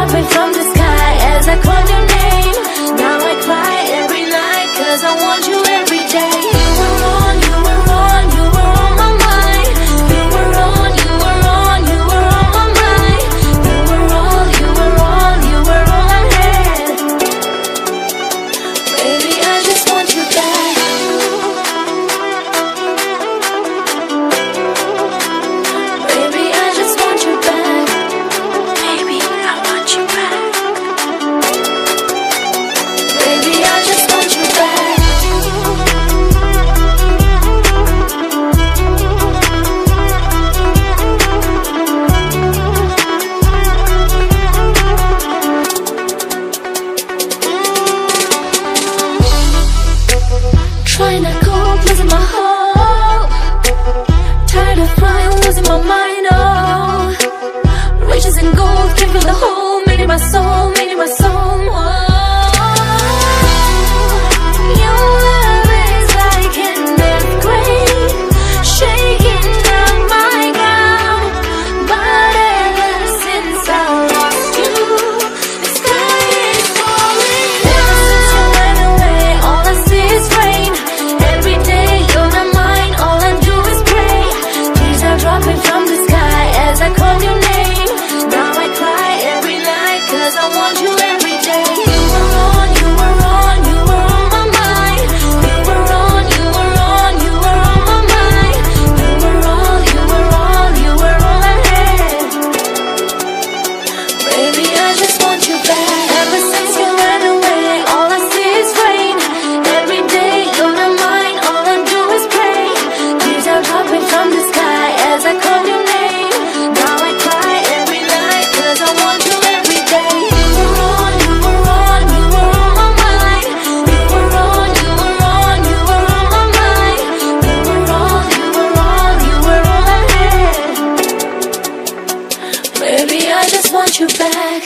dropping from the sky as I called your name. Now I cry every night 'cause I want you every day. You were on, you were on, you were on my mind. You were on, you were on, you were on my mind. You were all, you were all, you were all I had. Baby, I just want you back. Baby, I just want you back. Baby, I want you back. Baby, I just want you back. Trying to cope, losing my hope. Tired of crying, losing my mind, oh. Riches and gold, can't feel the hole. Made in my soul, made in my soul, oh. Your love is like an earthquake, shaking up my ground. But ever since I lost you, the sky is falling down. Ever since you went away, all I see is rain. Every day you're not mine, all I do is pray. Tears are dropping from the sky as I call your name. Now I cry every night 'cause I want you every day. You were on, you were on, you were on my mind. You were on, you were on, you were on my mind. You were all, you were all, you were all I had. Baby, I just want you back. Ever since you ran away, all I see is rain. Every day you're not mine, all I do is pray. Tears are dropping from the sky as I call your name. Now I cry every night 'cause I want you every day. You were on, you were on, you were on my mind. You were on, you were on, you were on my mind. You were all, you were all, you were all I had. Baby, I just want you back.